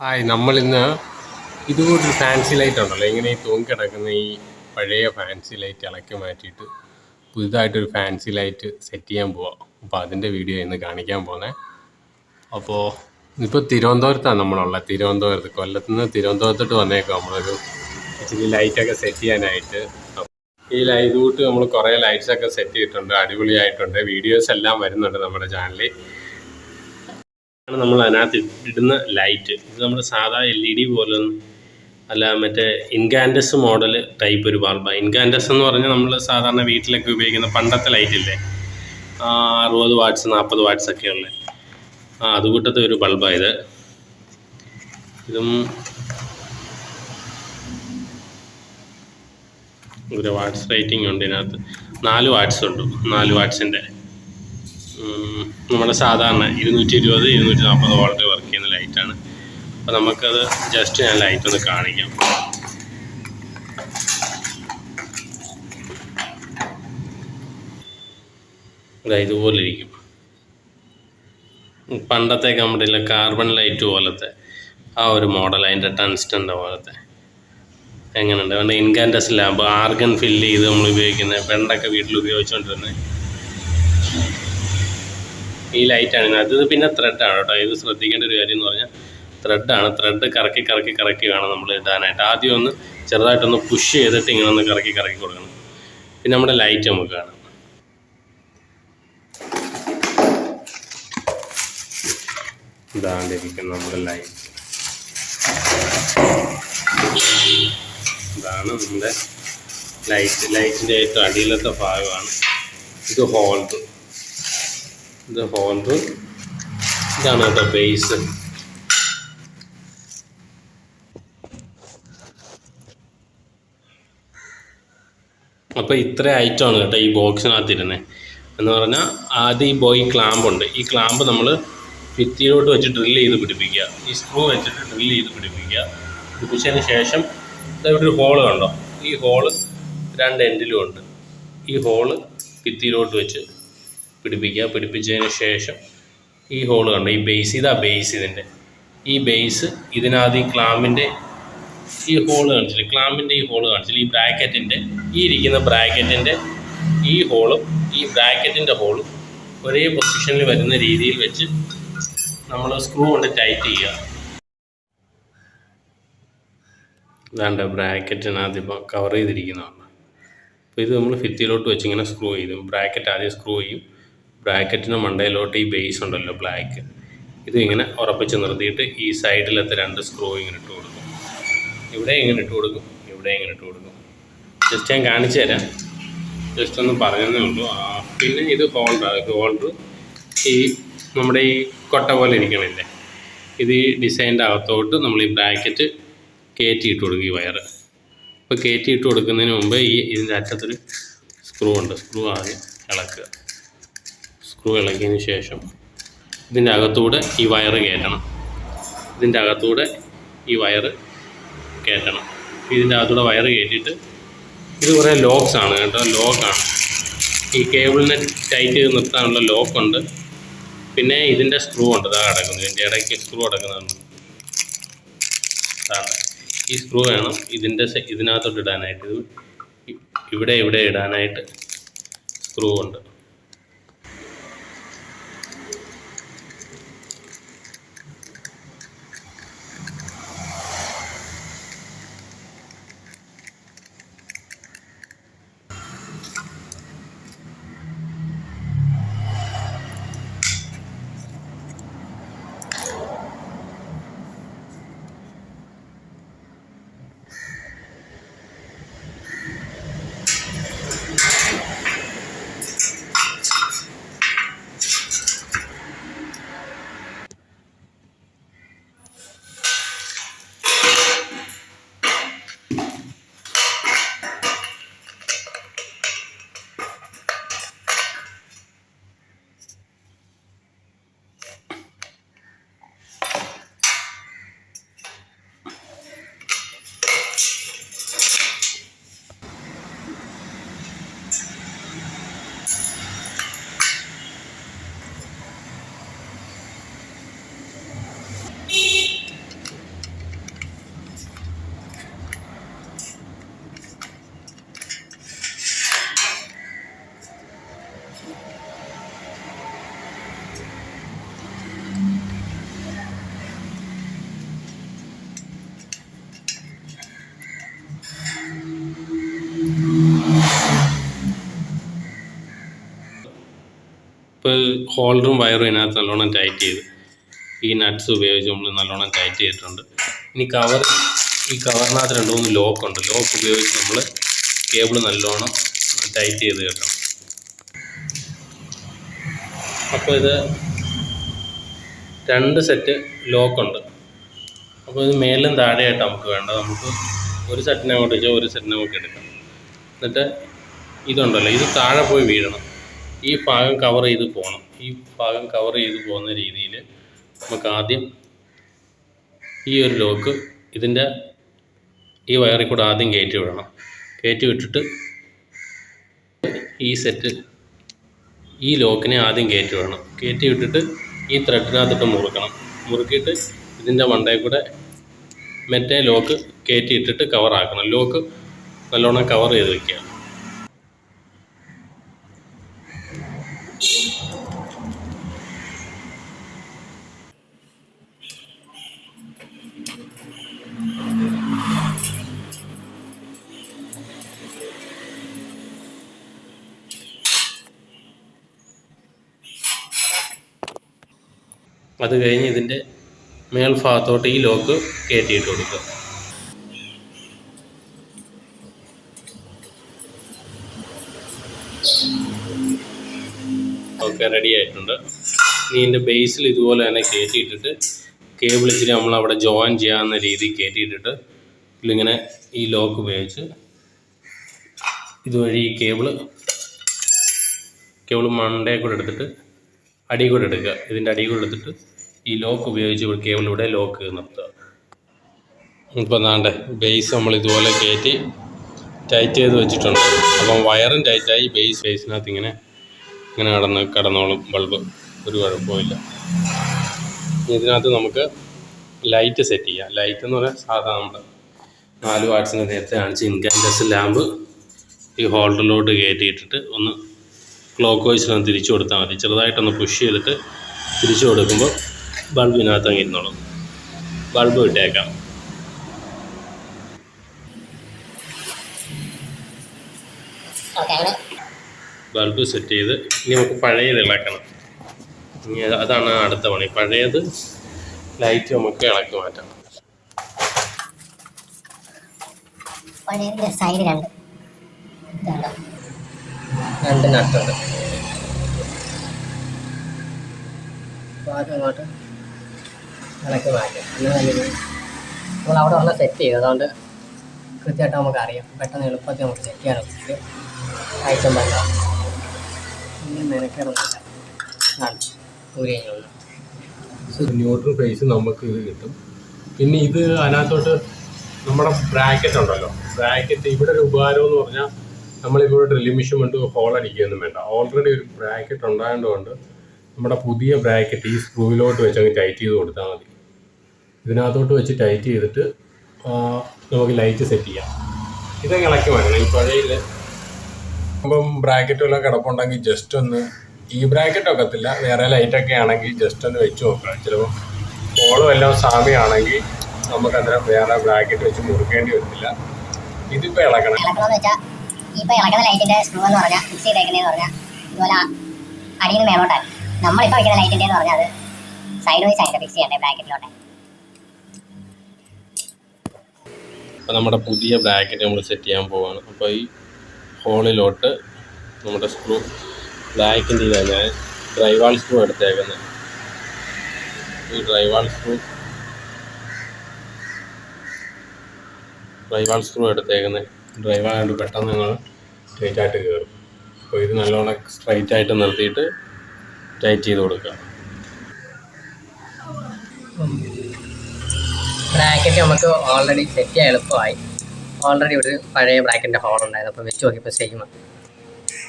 Hi, നമ്മളിന്ന് ഇതുപോലൊരു fancy light ഉണ്ടല്ലോ, ഇങ്ങനെ ഈ തൂങ്ങിക്കിടക്കുന്ന ഈ പഴയ ഫാൻസി ലൈറ്റ് ഇളക്കി മാറ്റിയിട്ട് പുതുതായിട്ടൊരു ഫാൻസി ലൈറ്റ് സെറ്റ് ചെയ്യാൻ പോവാം. അപ്പോൾ അതിൻ്റെ വീഡിയോ ഇന്ന് കാണിക്കാൻ പോകുന്നത്. അപ്പോൾ ഇപ്പോൾ തിരുവനന്തപുരത്താണ് നമ്മളുള്ളത്. കൊല്ലത്ത് നിന്ന് തിരുവനന്തപുരത്തോട്ട് വന്നേക്കാം നമ്മളൊരു ഇച്ചിരി ലൈറ്റൊക്കെ സെറ്റ് ചെയ്യാനായിട്ട്. ഈ ലൈറ്റ് കൂട്ട് നമ്മൾ കുറേ ലൈറ്റ്സൊക്കെ സെറ്റ് ചെയ്തിട്ടുണ്ട്, അടിപൊളിയായിട്ടുണ്ട്. വീഡിയോസ് എല്ലാം വരുന്നുണ്ട് നമ്മുടെ ചാനലിൽ. നമ്മൾ അതിനകത്ത് ഇടുന്ന ലൈറ്റ് ഇത് നമ്മുടെ സാധാ LED പോലൊന്നും അല്ല, മറ്റേ ഇൻകാൻഡസ് മോഡൽ ടൈപ്പ് ഒരു ബൾബാണ്. ഇൻകാൻഡസ് എന്ന് പറഞ്ഞാൽ നമ്മൾ സാധാരണ വീട്ടിലൊക്കെ ഉപയോഗിക്കുന്ന പണ്ടത്തെ ലൈറ്റില്ലേ, 60 വാട്ട്സ് 40 വാട്ട്സ് ഒക്കെ ഉള്ളത്, അതുകൂട്ടത്തെ ഒരു ബൾബാണ് ഇതും ഒരു വാട്ട്സ് റേറ്റിംഗ് ഉണ്ട്. ഇതിനകത്ത് 4 വാട്ട്സ് ഉണ്ട്. 4 വാട്ട്സിൻ്റെ നമ്മുടെ സാധാരണ 220 240 വോൾട്ട് വർക്ക് ചെയ്യുന്ന ലൈറ്റാണ്. അപ്പോൾ നമുക്കത് ജസ്റ്റ് ഞാൻ ലൈറ്റ് ഒന്ന് കാണിക്കാം. ഇതുപോലെ ഇരിക്കും. പണ്ടത്തേക്ക് നമ്മുടെ ഇല്ല കാർബൺ ലൈറ്റ് പോലത്തെ ആ ഒരു മോഡൽ, അതിൻ്റെ ടങ്സ്റ്റൻ്റെ പോലത്തെ എങ്ങനെയുണ്ട്. അതുകൊണ്ട് ഇൻകാൻഡസ് ലാമ്പ് ആർഗൺ ഫില്ല് ചെയ്ത് നമ്മൾ ഉപയോഗിക്കുന്നത്, പണ്ടൊക്കെ വീട്ടിൽ ഉപയോഗിച്ചുകൊണ്ടിരുന്നത് ഈ ലൈറ്റാണ്. അത് പിന്നെ ത്രെഡാണ് കേട്ടോ. ഇത് ശ്രദ്ധിക്കേണ്ട ഒരു കാര്യം എന്ന് പറഞ്ഞാൽ ത്രെഡാണ്. ത്രെഡ് കറക്കി വേണം നമ്മൾ ഇടാനായിട്ട്. ആദ്യം ഒന്ന് ചെറുതായിട്ടൊന്ന് പുഷ് ചെയ്തിട്ട് ഇങ്ങനെ ഒന്ന് കറക്കി കൊടുക്കണം. പിന്നെ നമ്മുടെ ലൈറ്റ് നമുക്ക് കാണാം. ഇതാണ്ടിരിക്കും നമ്മുടെ ലൈറ്റ്. ഇതാണ് നമ്മുടെ ലൈറ്റിൻ്റെ ഏറ്റവും അടിയിലത്തെ ഭാഗമാണ്. ഇത് ഹോൾഡർ. ഇതാണ് കേട്ടോ ബേസ്. അപ്പോൾ ഇത്ര ഐറ്റമാണ് കേട്ടോ ഈ ബോക്സിനകത്ത് ഇരുന്നത്. എന്ന് പറഞ്ഞാൽ ആദ്യം ഈ ക്ലാമ്പുണ്ട്. ഈ ക്ലാമ്പ് നമ്മൾ ഭിത്തിയിലോട്ട് വെച്ച് ഡ്രില്ല് ചെയ്ത് പിടിപ്പിക്കുക. ഈ സ്ക്രൂ വെച്ചിട്ട് ഡ്രില്ല് ചെയ്ത് പിടിപ്പിച്ചതിന് ശേഷം ഇവിടെ ഒരു ഹോള് കണ്ടോ, ഈ ഹോള് 2 എൻഡിലും ഉണ്ട്. ഈ ഹോള് ഭിത്തിയിലോട്ട് വെച്ച് പിടിപ്പിച്ചതിന് ശേഷം ഈ ഹോള് കണ്ടോ, ഈ ബേസ്, ഇതാ ബേസ്. ഈ ബേസ് ഇതിനകത്ത് ഈ ക്ലാമ്പിൻ്റെ ഈ ഹോള് കാണിച്ചില്ല, ഈ ബ്രാക്കറ്റിൻ്റെ ഈ ഇരിക്കുന്ന ബ്രാക്കറ്റിൻ്റെ ഈ ഹോളും ഈ ബ്രാക്കറ്റിൻ്റെ ഹോളും ഒരേ പൊസിഷനിൽ വരുന്ന രീതിയിൽ വെച്ച് നമ്മൾ സ്ക്രൂ കൊണ്ട് ടൈറ്റ് ചെയ്യുക. ഇതാണ്ട് ബ്രാക്കറ്റിനകത്ത് ഇപ്പോൾ കവർ ചെയ്തിരിക്കുന്നതാണ്. അപ്പോൾ ഇത് നമ്മൾ ഭിത്തിയിലോട്ട് വെച്ച് ഇങ്ങനെ സ്ക്രൂ ചെയ്യും. ബ്രാക്കറ്റ് ആദ്യം സ്ക്രൂ ചെയ്യും. ബ്രാക്കറ്റിന് മണ്ടയിലോട്ട് ഈ ബേസ് ഉണ്ടല്ലോ ബ്ലാക്ക്, ഇത് ഇങ്ങനെ ഉറപ്പിച്ച് നിർത്തിയിട്ട് ഈ സൈഡിലത്തെ 2 സ്ക്രൂ ഇങ്ങനെ ഇട്ട് കൊടുക്കും. ഇവിടെ ഇങ്ങനെ ഇട്ട് കൊടുക്കും. ജസ്റ്റ് ഞാൻ കാണിച്ചു തരാം, ജസ്റ്റ് ഒന്ന് പറഞ്ഞതേ ഉള്ളൂ. പിന്നെ ഇത് ഹോൾഡർ ഈ നമ്മുടെ ഈ കൊട്ട പോലെ ഇരിക്കണില്ലേ, ഇത് ഈ ഡിസൈൻ്റെ അകത്തോട്ട് നമ്മൾ ഈ ബ്രാക്കറ്റ് കയറ്റിയിട്ട് കൊടുക്കും, ഈ വയറ്. അപ്പോൾ കയറ്റിയിട്ട് കൊടുക്കുന്നതിന് മുമ്പ് ഇതിൻ്റെ അറ്റത്തൊരു സ്ക്രൂ ഉണ്ട്. സ്ക്രൂ ആദ്യം ഇളക്കുക. സ്ക്രൂ ഇളക്കിയതിന് ശേഷം ഇതിൻ്റെ അകത്തൂടെ ഈ വയറ് കയറ്റണം. ഇതിൻ്റെ അകത്തൂടെ വയറ് കയറ്റിയിട്ട് ഇത് കുറേ ലോക്സ് ആണ് കേട്ടോ. ലോക്കാണ് ഈ കേബിളിനെ ടൈറ്റ് ചെയ്ത് നിർത്താനുള്ള ലോക്കുണ്ട്. പിന്നെ ഇതിൻ്റെ സ്ക്രൂ ഉണ്ട്, ഇതാ കിടക്കുന്നത്. ഇതിൻ്റെ ഇടയ്ക്ക് സ്ക്രൂ കിടക്കുന്നുണ്ട്. ഈ സ്ക്രൂ വേണം ഇതിനകത്തോട്ട് ഇടാനായിട്ട്. ഇവിടെ ഇടാനായിട്ട് സ്ക്രൂ ഉണ്ട്. ഇപ്പോൾ ഹോൾഡറും വയറും ഇതിനകത്ത് നല്ലോണം ടൈറ്റ് ചെയ്ത് ഈ നട്ട്സ് ഉപയോഗിച്ച് നമ്മൾ നല്ലോണം ടൈറ്റ് ചെയ്തിട്ടുണ്ട്. ഇനി ഈ കവറിനകത്ത് 2-3 ലോക്കുണ്ട്. ലോക്ക് ഉപയോഗിച്ച് നമ്മൾ കേബിൾ നല്ലോണം ടൈറ്റ് ചെയ്ത് കേട്ടണം. അപ്പോൾ ഇത് 2 സെറ്റ് ലോക്കുണ്ട്. അപ്പോൾ ഇത് മേലും താഴെയായിട്ട് നമുക്ക് വേണ്ട. നമുക്ക് ഒരു സെറ്റിനെ അങ്ങോട്ട് വെച്ചാൽ ഒരു സെറ്റിനെ നമുക്ക് എടുക്കാം. എന്നിട്ട് ഇതുണ്ടല്ലോ, ഇത് താഴെ പോയി വീഴണം. ഈ ഭാഗം കവർ ചെയ്ത് പോകണം. ഈ ഭാഗം കവർ ചെയ്ത് പോകുന്ന രീതിയിൽ നമുക്ക് ആദ്യം ഈ ഒരു ലോക്ക് ഇതിൻ്റെ ഈ വയറിൽ കൂടെ ആദ്യം കയറ്റി വിടണം. കയറ്റി വിട്ടിട്ട് ഈ സെറ്റ് ഈ ലോക്കിനെ ആദ്യം കയറ്റി വിടണം. കയറ്റി വിട്ടിട്ട് ഈ ത്രെഡിനകത്തിട്ട് മുറുക്കണം. മുറുക്കിയിട്ട് ഇതിൻ്റെ മണ്ടയിൽ കൂടെ മറ്റേ ലോക്ക് കയറ്റി ഇട്ടിട്ട് കവറാക്കണം. ലോക്ക് നല്ലോണം കവർ ചെയ്ത് വയ്ക്കുക. അത് കഴിഞ്ഞ് ഇതിൻ്റെ മേൽഭാഗത്തോട്ട് ഈ ലോക്ക് കയറ്റിയിട്ട് കൊടുക്കുക. ഓക്കെ, റെഡി ആയിട്ടുണ്ട്. ഇനി ഇതിൻ്റെ ബേസിൽ ഇതുപോലെ തന്നെ കയറ്റിയിട്ടിട്ട് കേബിൾ ഇച്ചിരി നമ്മളവിടെ ജോയിൻ ചെയ്യാവുന്ന രീതിയിൽ കയറ്റിയിട്ടിട്ട് ഇതിലിങ്ങനെ ഈ ലോക്ക് ഉപയോഗിച്ച് ഇതുവഴി ഈ കേബിൾ മണ്ടേ കൂടെ എടുത്തിട്ട് അടി കൂടെ എടുക്കുക. ഇതിൻ്റെ അടി കൂടെ എടുത്തിട്ട് ഈ ലോക്ക് ഉപയോഗിച്ച് കേബിൾ ഇവിടെ ലോക്ക് നിർത്തുക. ഇപ്പം നാണ്ടെ ബേസ് നമ്മൾ ഇതുപോലെ കയറ്റി ടൈറ്റ് ചെയ്ത് വെച്ചിട്ടുണ്ട്. അപ്പം വയറും ടൈറ്റായി ബേസിനകത്ത് ഇങ്ങനെ കടന്നോളും ബൾബ്, ഒരു കുഴപ്പമില്ല. ഇതിനകത്ത് നമുക്ക് ലൈറ്റ് സെറ്റ് ചെയ്യാം. ലൈറ്റ് എന്ന് പറഞ്ഞാൽ സാധാരണ നമ്മുടെ 4 വാട്ട്സിന് നേരത്തെ കാണിച്ച് ഇൻകാൻഡസൻ ലാമ്പ് ഈ ഹോൾഡറിലോട്ട് കയറ്റിയിട്ടിട്ട് ഒന്ന് ക്ലോക്ക് വൈസിലൊന്ന് തിരിച്ചു കൊടുത്താൽ മതി. ചെറുതായിട്ടൊന്ന് പുഷ് ചെയ്തിട്ട് തിരിച്ചു കൊടുക്കുമ്പോൾ ബൾബിനകത്ത് അങ്ങ് ഇരുന്നോളും. ബൾബ് ഇട്ടേക്കാം. ബൾബ് സെറ്റ് ചെയ്ത് ഇനി നമുക്ക് പഴയത് ഇളക്കണം. ഇനി അതാണ് അടുത്ത പണി. പഴയത് ലൈറ്റ് നമുക്ക് ഇളക്കി മാറ്റാം. സൈഡ് രണ്ട് നട്ടുണ്ട്. അപ്പോൾ അതങ്ങോട്ട് ഇളക്കി മാറ്റും. നമ്മൾ അവിടെ വന്ന് സെറ്റ് ചെയ്തു. അതുകൊണ്ട് കൃത്യമായിട്ട് നമുക്കറിയാം. പെട്ടെന്ന് എളുപ്പത്തിൽ നമുക്ക് സെറ്റ് ചെയ്യാൻ പറ്റിയിട്ട് ഐറ്റം പറ്റാം. ഇനി മെനക്കേടൊന്നുമില്ല. ന്യൂട്രൽ ഫേസ് നമുക്ക് ഇത് കിട്ടും. പിന്നെ ഇത് അതിനകത്തോട്ട് നമ്മുടെ ബ്രാക്കറ്റ് ഉണ്ടല്ലോ, ബ്രാക്കറ്റ് ഇവിടെ ഒരു ഉപകാരം എന്ന് പറഞ്ഞാൽ നമ്മളിപ്പോൾ ഡ്രില്ലിംഗ് മെഷീൻ കൊണ്ട് ഹോൾ അടിക്കുകയൊന്നും വേണ്ട. ഓൾറെഡി ഒരു ബ്രാക്കറ്റ് ഉണ്ടായതുകൊണ്ട് നമ്മുടെ പുതിയ ബ്രാക്കറ്റ് ഈ സ്ക്രൂവിലോട്ട് വെച്ച് അങ്ങ് ടൈറ്റ് ചെയ്ത് കൊടുത്താൽ മതി. ഇതിനകത്തോട്ട് വെച്ച് ടൈറ്റ് ചെയ്തിട്ട് നമുക്ക് ലൈറ്റ് സെറ്റ് ചെയ്യാം. ഇതങ്ങ് ഇളക്കി മാറ്റണം. ഈ പഴയിൽ ഇപ്പം ബ്രാക്കറ്റ് വല്ലതും കിടപ്പുണ്ടെങ്കിൽ ജസ്റ്റ് ഒന്ന്, ഈ ബ്രാക്കറ്റ് ഒക്കത്തില്ല, വേറെ ലൈറ്റൊക്കെ ആണെങ്കിൽ ജസ്റ്റ് ഒന്ന് വെച്ച് നോക്കാം. ചിലപ്പോൾ ഹോളും എല്ലാം സാമ്യമാണെങ്കിൽ നമുക്ക് അന്നേരം വേറെ ബ്രാക്കറ്റ് വെച്ച് മുറുക്കേണ്ടി വരത്തില്ല. ഇതിപ്പോൾ ഇളക്കണം. ഇപ്പോൾ ഇളക്കുന്ന ലൈറ്റിൻ്റെ സ്ക്രൂ എന്ന് പറഞ്ഞാൽ ഫിക്സ് ചെയ്തേക്കുന്നതെന്ന് പറഞ്ഞാൽ ഇതുപോലെ അടിയിൽ നിന്ന് മേലോട്ടാണ്. നമ്മളിപ്പോൾ വയ്ക്കുന്ന ലൈറ്റിൻ്റെ എന്ന് പറഞ്ഞാൽ അത് സൈഡ് വൈസ് ആയിട്ട് ഫിക്സ് ചെയ്യണ്ടേ ബ്രാക്കറ്റിലോട്ട്. അപ്പോൾ നമ്മുടെ പുതിയ ബ്രാക്കറ്റ് നമ്മൾ സെറ്റ് ചെയ്യാൻ പോവുകയാണ്. അപ്പോൾ ഈ ഹോളിലോട്ട് നമ്മുടെ സ്ക്രൂ ബ്ലാക്കിൻ്റെ ഇതാണ് ഞാൻ ഡ്രൈവാൾ സ്ക്രൂ എടുത്തേക്കുന്നത്. ഈ ഡ്രൈവാൾ സ്ക്രൂ എടുത്തേക്കുന്നത് ഡ്രൈവായിട്ട് പെട്ടെന്ന് നിങ്ങൾ ടൈറ്റായിട്ട് കയറും. അപ്പോൾ ഇത് നല്ലോണം സ്ട്രൈറ്റ് ആയിട്ട് നിർത്തിയിട്ട് ടൈറ്റ് ചെയ്ത് കൊടുക്കുക. ബ്രാക്കറ്റ് നമുക്ക് ഓൾറെഡി സെറ്റ് ചെയ്യാൻ എളുപ്പമായി. ഓൾറെഡി ഒരു പഴയ ബ്രാക്കറ്റിൻ്റെ ഹോൾ ഉണ്ടായിരുന്നു. അപ്പോൾ വെച്ച് നോക്കിയപ്പോൾ സെയിം.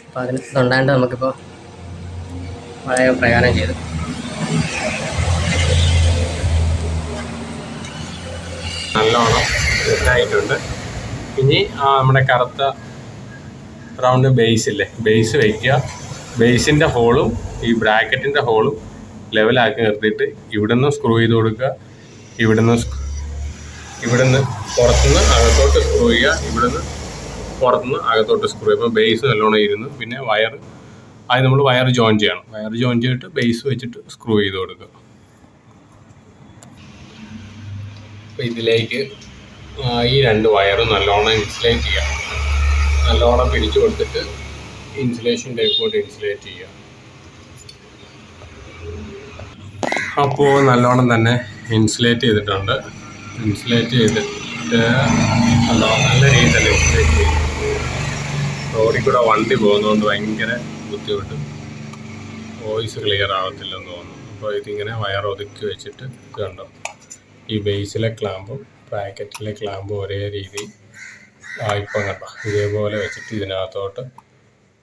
അപ്പോൾ അതിന് ഇതുണ്ടായിട്ട് നമുക്കിപ്പോൾ പഴയ പ്രകാരം ചെയ്തു. നല്ലോണം സെറ്റായിട്ടുണ്ട്. ഇനി നമ്മുടെ കറുത്ത റൗണ്ട് ബേസില്ലേ, ബേസ് വയ്ക്കുക. ബേസിൻ്റെ ഹോളും ഈ ബ്രാക്കറ്റിൻ്റെ ഹോളും ലെവലാക്കി നിർത്തിയിട്ട് ഇവിടുന്ന് സ്ക്രൂ ചെയ്ത് കൊടുക്കുക. ഇവിടുന്ന് പുറത്തുനിന്ന് അകത്തോട്ട് സ്ക്രൂ ചെയ്യുക. ഇവിടുന്ന് പുറത്തുനിന്ന് അകത്തോട്ട് സ്ക്രൂ ചെയ്യുക. അപ്പോൾ ബേസ് നല്ലോണം ഇരുന്ന് പിന്നെ വയർ അത് നമ്മൾ വയർ ജോയിൻ ചെയ്യണം. വയർ ജോയിൻ ചെയ്തിട്ട് ബേസ് വെച്ചിട്ട് സ്ക്രൂ ചെയ്ത് കൊടുക്കുക. അപ്പോൾ ഇതിലേക്ക് ഈ 2 വയറും നല്ലോണം ഇൻസുലേറ്റ് ചെയ്യാം. നല്ലോണം പിടിച്ചു കൊടുത്തിട്ട് ഇൻസുലേഷൻ ടൈപ്പ് കൊണ്ട് ഇൻസുലേറ്റ് ചെയ്യുക. അപ്പോൾ നല്ലോണം തന്നെ ഇൻസുലേറ്റ് ചെയ്തിട്ടുണ്ട്. ഇൻസുലേറ്റ് ചെയ്തിട്ട് നല്ല രീതിയിൽ തന്നെ ഇൻസുലേറ്റ് ചെയ്യും. റോഡിൽ കൂടെ വണ്ടി പോകുന്നതുകൊണ്ട് ഭയങ്കര ബുദ്ധിമുട്ട്, വോയിസ് ക്ലിയർ ആവത്തില്ലെന്ന് തോന്നുന്നു. അപ്പോൾ ഇതിങ്ങനെ വയർ ഒതുക്കി വെച്ചിട്ട് കണ്ടോ, ഈ ബേസിലെ ക്ലാമ്പും ബ്രാക്കറ്റിലെ ക്ലാമ്പും ഒരേ രീതി ഇപ്പം കണ്ടോ ഇതേപോലെ വെച്ചിട്ട് ഇതിനകത്തോട്ട്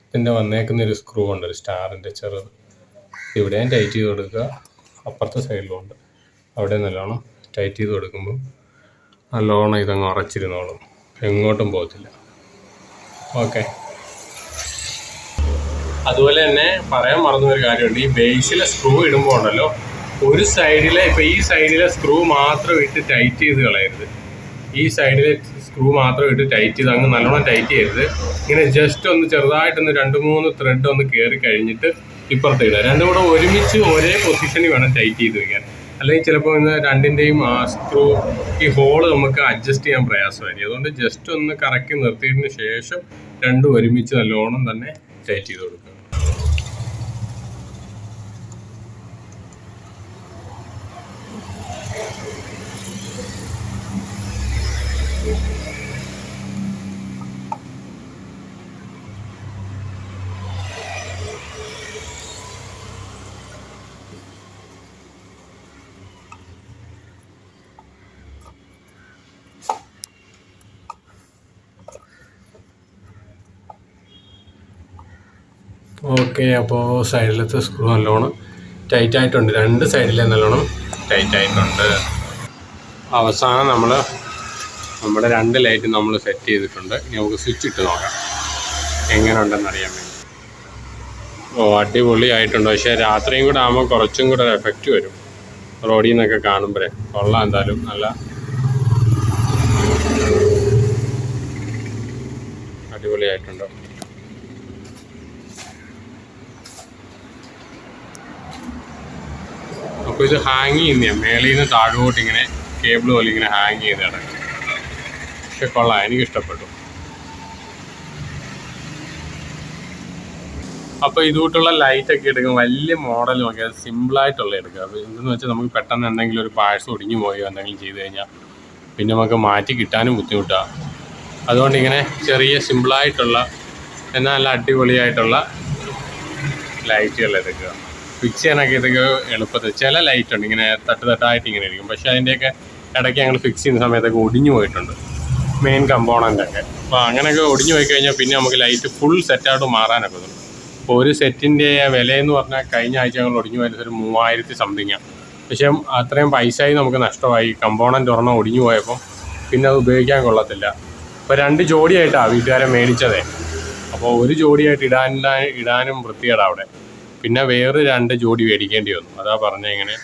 ഇതിൻ്റെ വന്നേക്കുന്നൊരു സ്ക്രൂ ഉണ്ട്, ഒരു സ്റ്റാറിൻ്റെ ചെറുത്. ഇവിടെയും ടൈറ്റ് ചെയ്ത് കൊടുക്കുക, അപ്പുറത്തെ സൈഡിലും ഉണ്ട്. അവിടെ നല്ലോണം ടൈറ്റ് ചെയ്ത് കൊടുക്കുമ്പോൾ നല്ലോണം ഇതങ്ങ് ഉറച്ചിരുന്നോളും, എങ്ങോട്ടും പോകത്തില്ല. ഓക്കെ. അതുപോലെ തന്നെ പറയാൻ മറന്നൊരു കാര്യമുണ്ട്, ഈ ബേസിലെ സ്ക്രൂ ഇടുമ്പോൾ ഉണ്ടല്ലോ, ഒരു സൈഡിലെ ഇപ്പോൾ ഈ സൈഡിലെ സ്ക്രൂ മാത്രം ഇട്ട് ടൈറ്റ് ചെയ്ത് കളയരുത്. ഈ സൈഡിലെ സ്ക്രൂ മാത്രം ഇട്ട് ടൈറ്റ് ചെയ്ത് അങ്ങ് നല്ലോണം ടൈറ്റ് ചെയ്യരുത്. ഇങ്ങനെ ജസ്റ്റ് ഒന്ന് ചെറുതായിട്ടൊന്ന് 2-3 ത്രെഡ് ഒന്ന് കയറി കഴിഞ്ഞിട്ട് ഇപ്പുറത്ത് ഇടുക. രണ്ടും കൂടെ ഒരുമിച്ച് ഒരേ പൊസിഷനിൽ വേണം ടൈറ്റ് ചെയ്ത് വയ്ക്കാൻ. അല്ലെങ്കിൽ ചിലപ്പോൾ ഇന്ന് രണ്ടിൻ്റെയും സ്ക്രൂ ഈ ഹോള് നമുക്ക് അഡ്ജസ്റ്റ് ചെയ്യാൻ പ്രയാസമായിരിക്കും. അതുകൊണ്ട് ജസ്റ്റ് ഒന്ന് കറക്കി നിർത്തിയതിന് ശേഷം രണ്ടും ഒരുമിച്ച് നല്ലോണം തന്നെ ടൈറ്റ് ചെയ്ത് കൊടുക്കുക. ഓക്കെ. അപ്പോൾ സൈഡിലത്തെ സ്ക്രൂ നല്ലോണം ടൈറ്റ് ആയിട്ടുണ്ട്, 2 സൈഡിലെ നല്ലോണം ടൈറ്റ് ആയിട്ടുണ്ട്. അവസാനം നമ്മുടെ 2 ലൈറ്റ് നമ്മൾ സെറ്റ് ചെയ്തിട്ടുണ്ട്. ഇനി നമുക്ക് സ്വിച്ച് ഇട്ട് നോക്കാം എങ്ങനെ ഉണ്ടെന്ന് അറിയാൻ വേണ്ടി. അടിപൊളി ആയിട്ടുണ്ട്. പക്ഷേ രാത്രിയും കൂടെ ആകുമ്പോൾ കുറച്ചും കൂടെ ഒരു എഫക്റ്റ് വരും റോഡിൽ നിന്നൊക്കെ കാണുമ്പോഴേ. കൊള്ളാം, എന്തായാലും നല്ല അടിപൊളിയായിട്ടുണ്ട്. അപ്പോൾ ഇത് ഹാങ് ചെയ്യുന്നതാണ്, മേളിൽ നിന്ന് താഴോട്ട് ഇങ്ങനെ കേബിൾ പോലെ ഇങ്ങനെ ഹാങ് ചെയ്ത് കിടക്കും. പക്ഷെ കൊള്ളാം, എനിക്കിഷ്ടപ്പെട്ടു. അപ്പോൾ ഇതുകൂട്ടുള്ള ലൈറ്റൊക്കെ എടുക്കും, വലിയ മോഡൽ നോക്കിയാൽ സിമ്പിളായിട്ടുള്ള എടുക്കുക. അപ്പോൾ എന്തെന്ന് വെച്ചാൽ നമുക്ക് പെട്ടെന്ന് എന്തെങ്കിലും ഒരു പാഴ്സ് ഒടിഞ്ഞു പോയോ എന്തെങ്കിലും ചെയ്ത് കഴിഞ്ഞാൽ പിന്നെ നമുക്ക് മാറ്റി കിട്ടാനും ബുദ്ധിമുട്ടാണ്. അതുകൊണ്ട് ഇങ്ങനെ ചെറിയ സിമ്പിളായിട്ടുള്ള എന്നാൽ നല്ല അടിപൊളിയായിട്ടുള്ള ലൈറ്റുകൾ എടുക്കുക. ഫിക്സ് ചെയ്യാനൊക്കെ ഇതൊക്കെ എളുപ്പത്തിൽ. ചില ലൈറ്റ് ഉണ്ട് ഇങ്ങനെ തട്ടായിട്ട് ഇങ്ങനെ ഇരിക്കും, പക്ഷേ അതിൻ്റെയൊക്കെ ഇടയ്ക്ക് ഞങ്ങൾ ഫിക്സ് ചെയ്യുന്ന സമയത്തൊക്കെ ഒടിഞ്ഞു പോയിട്ടുണ്ട് മെയിൻ കമ്പോണൻ്റൊക്കെ. അപ്പോൾ അങ്ങനെയൊക്കെ ഒടിഞ്ഞു പോയി കഴിഞ്ഞാൽ പിന്നെ നമുക്ക് ലൈറ്റ് ഫുൾ സെറ്റായിട്ട് മാറാനൊക്കെ തോന്നും. അപ്പോൾ ഒരു സെറ്റിൻ്റെ വിലയെന്ന് പറഞ്ഞാൽ കഴിഞ്ഞ ആഴ്ച ഞങ്ങൾ ഒടിഞ്ഞു പോയത് ഒരു 3000 സംതിങ്ങാണ്. പക്ഷേ അത്രയും പൈസയായി നമുക്ക് നഷ്ടമായി. കമ്പോണൻ്റ് ഒരെണ്ണം ഒടിഞ്ഞു പോയപ്പോൾ പിന്നെ അത് ഉപയോഗിക്കാൻ കൊള്ളത്തില്ല. ഇപ്പോൾ 2 ജോഡിയായിട്ടാണ് വീട്ടുകാരെ മേടിച്ചതേ. അപ്പോൾ ഒരു ജോഡിയായിട്ട് ഇടാനും വൃത്തികേടാണ് അവിടെ. പിന്നെ വേറെ 2 ജോഡി മേടിക്കേണ്ടി വന്നു. അതാ പറഞ്ഞ ഇങ്ങനെ